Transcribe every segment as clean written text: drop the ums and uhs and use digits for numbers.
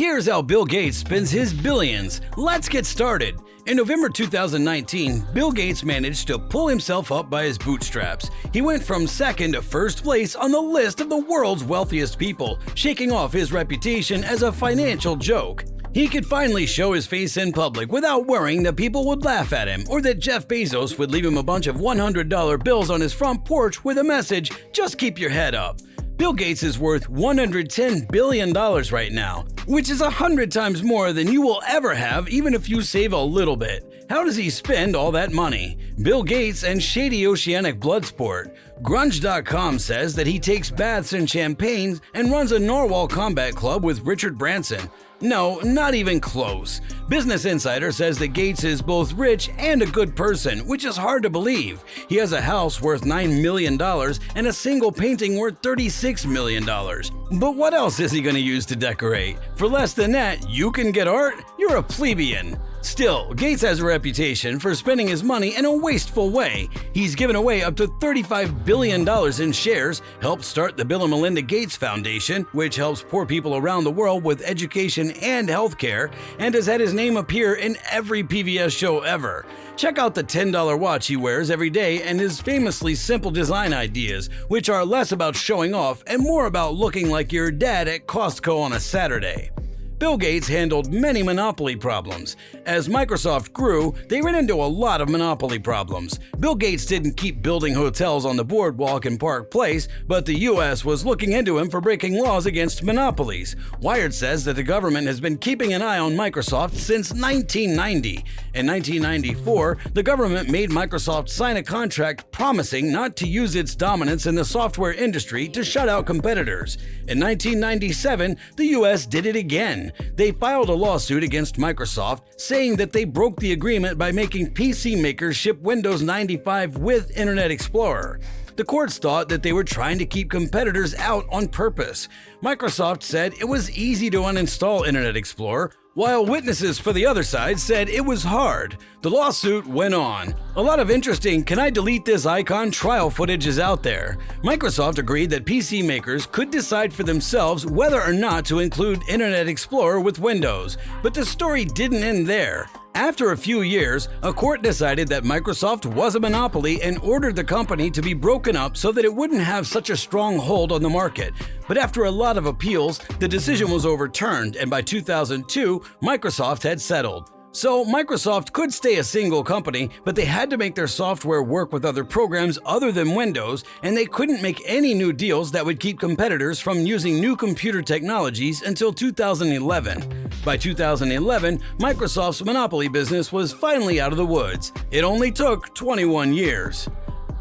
Here's how Bill Gates spends his billions. Let's get started. In November 2019, Bill Gates managed to pull himself up by his bootstraps. He went from second to first place on the list of the world's wealthiest people, shaking off his reputation as a financial joke. He could finally show his face in public without worrying that people would laugh at him or that Jeff Bezos would leave him a bunch of $100 bills on his front porch with a message, "Just keep your head up." Bill Gates is worth $110 billion right now, which is 100 times more than you will ever have even if you save a little bit. How does he spend all that money? Bill Gates and shady oceanic blood sport. Grunge.com says that he takes baths in champagne and runs a Narwhal combat club with Richard Branson. No, not even close. Business Insider says that Gates is both rich and a good person, which is hard to believe. He has a house worth $9 million and a single painting worth $36 million. But what else is he going to use to decorate? For less than that, you can get art? You're a plebeian. Still, Gates has a reputation for spending his money in a wasteful way. He's given away up to $35 billion in shares, helped start the Bill and Melinda Gates Foundation, which helps poor people around the world with education and healthcare, and has had his name appear in every PBS show ever. Check out the $10 watch he wears every day and his famously simple design ideas, which are less about showing off and more about looking like your dad at Costco on a Saturday. Bill Gates handled many monopoly problems. As Microsoft grew, they ran into a lot of monopoly problems. Bill Gates didn't keep building hotels on the boardwalk in Park Place, but the US was looking into him for breaking laws against monopolies. Wired says that the government has been keeping an eye on Microsoft since 1990. In 1994, the government made Microsoft sign a contract promising not to use its dominance in the software industry to shut out competitors. In 1997, the US did it again. They filed a lawsuit against Microsoft, saying that they broke the agreement by making PC makers ship Windows 95 with Internet Explorer. The courts thought that they were trying to keep competitors out on purpose. Microsoft said it was easy to uninstall Internet Explorer, while witnesses for the other side said it was hard. The lawsuit went on. A lot of interesting "can I delete this icon" trial footage is out there. Microsoft agreed that PC makers could decide for themselves whether or not to include Internet Explorer with Windows, but the story didn't end there. After a few years, a court decided that Microsoft was a monopoly and ordered the company to be broken up so that it wouldn't have such a strong hold on the market. But after a lot of appeals, the decision was overturned, and by 2002, Microsoft had settled. So Microsoft could stay a single company, but they had to make their software work with other programs other than Windows, and they couldn't make any new deals that would keep competitors from using new computer technologies until 2011. By 2011, Microsoft's monopoly business was finally out of the woods. It only took 21 years.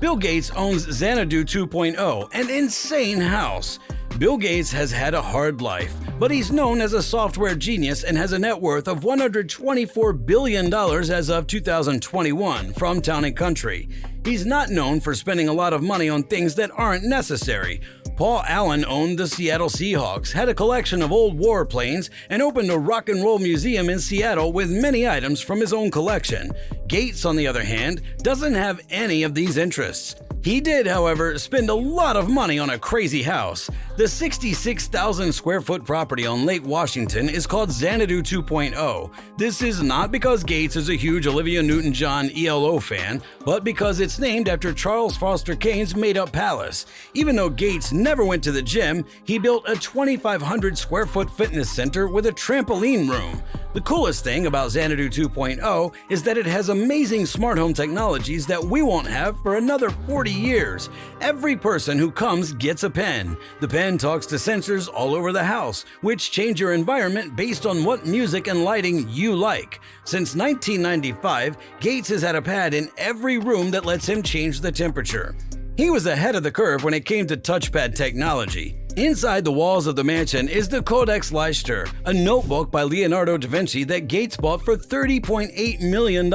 Bill Gates owns Xanadu 2.0, an insane house. Bill Gates has had a hard life, but he's known as a software genius and has a net worth of $124 billion as of 2021 from Town & Country. He's not known for spending a lot of money on things that aren't necessary. Paul Allen owned the Seattle Seahawks, had a collection of old warplanes, and opened a rock and roll museum in Seattle with many items from his own collection. Gates, on the other hand, doesn't have any of these interests. He did, however, spend a lot of money on a crazy house. The 66,000 square foot property on Lake Washington is called Xanadu 2.0. This is not because Gates is a huge Olivia Newton-John ELO fan, but because it's named after Charles Foster Kane's made-up palace. Even though Gates never went to the gym, he built a 2,500 square foot fitness center with a trampoline room. The coolest thing about Xanadu 2.0 is that it has amazing smart home technologies that we won't have for another 40 years. Every person who comes gets a pen. The pen talks to sensors all over the house, which change your environment based on what music and lighting you like. Since 1995, Gates has had a pad in every room that lets him change the temperature. He was ahead of the curve when it came to touchpad technology. Inside the walls of the mansion is the Codex Leicester, a notebook by Leonardo da Vinci that Gates bought for $30.8 million.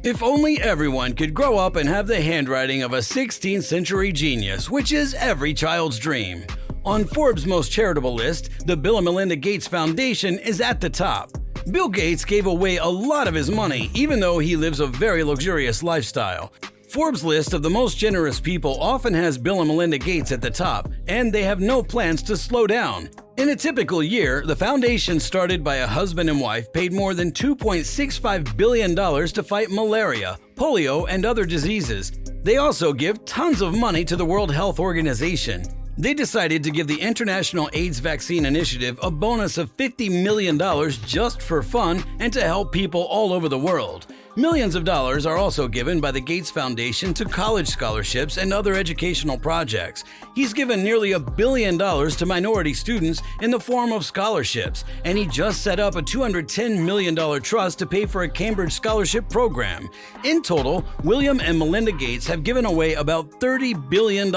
If only everyone could grow up and have the handwriting of a 16th century genius, which is every child's dream. On Forbes' most charitable list, the Bill and Melinda Gates Foundation is at the top. Bill Gates gave away a lot of his money, even though he lives a very luxurious lifestyle. Forbes' list of the most generous people often has Bill and Melinda Gates at the top, and they have no plans to slow down. In a typical year, the foundation started by a husband and wife paid more than $2.65 billion to fight malaria, polio, and other diseases. They also give tons of money to the World Health Organization. They decided to give the International AIDS Vaccine Initiative a bonus of $50 million just for fun and to help people all over the world. Millions of dollars are also given by the Gates Foundation to college scholarships and other educational projects. He's given nearly $1 billion to minority students in the form of scholarships, and he just set up a $210 million trust to pay for a Cambridge scholarship program. In total, William and Melinda Gates have given away about $30 billion.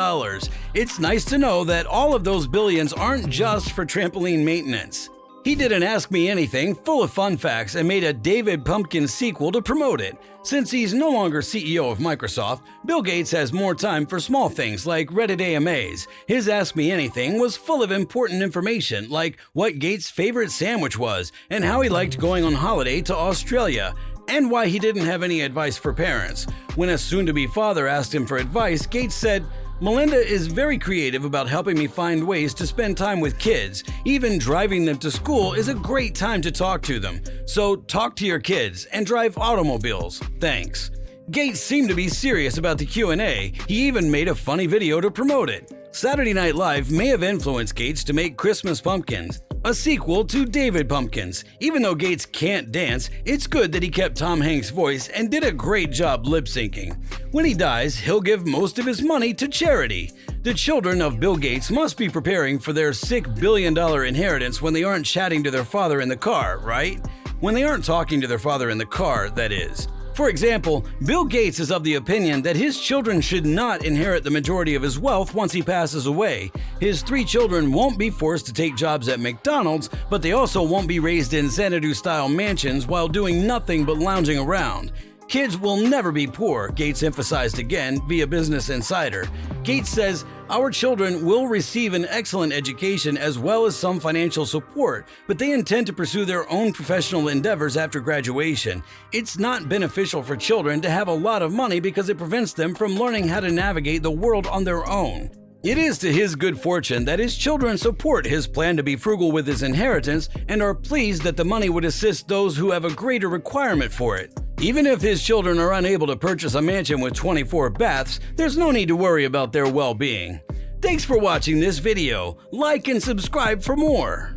It's nice to know that all of those billions aren't just for trampoline maintenance. He did an Ask Me Anything full of fun facts and made a David Pumpkins sequel to promote it. Since he's no longer CEO of Microsoft, Bill Gates has more time for small things like Reddit AMAs. His Ask Me Anything was full of important information like what Gates' favorite sandwich was and how he liked going on holiday to Australia, and why he didn't have any advice for parents. When a soon-to-be father asked him for advice, Gates said, "Melinda is very creative about helping me find ways to spend time with kids. Even driving them to school is a great time to talk to them. So talk to your kids and drive automobiles. Thanks." Gates seemed to be serious about the Q&A. He even made a funny video to promote it. Saturday Night Live may have influenced Gates to make Christmas Pumpkins, a sequel to David Pumpkins. Even though Gates can't dance, it's good that he kept Tom Hanks' voice and did a great job lip-syncing. When he dies, he'll give most of his money to charity. The children of Bill Gates must be preparing for their sick billion-dollar inheritance when they aren't chatting to their father in the car, right? When they aren't talking to their father in the car, that is. For example, Bill Gates is of the opinion that his children should not inherit the majority of his wealth once he passes away. His 3 children won't be forced to take jobs at McDonald's, but they also won't be raised in Xanadu-style mansions while doing nothing but lounging around. Kids will never be poor, Gates emphasized again via Business Insider. Gates says, "Our children will receive an excellent education as well as some financial support, but they intend to pursue their own professional endeavors after graduation. It's not beneficial for children to have a lot of money because it prevents them from learning how to navigate the world on their own." It is to his good fortune that his children support his plan to be frugal with his inheritance and are pleased that the money would assist those who have a greater requirement for it. Even if his children are unable to purchase a mansion with 24 baths, there's no need to worry about their well-being. Thanks for watching this video. Like and subscribe for more.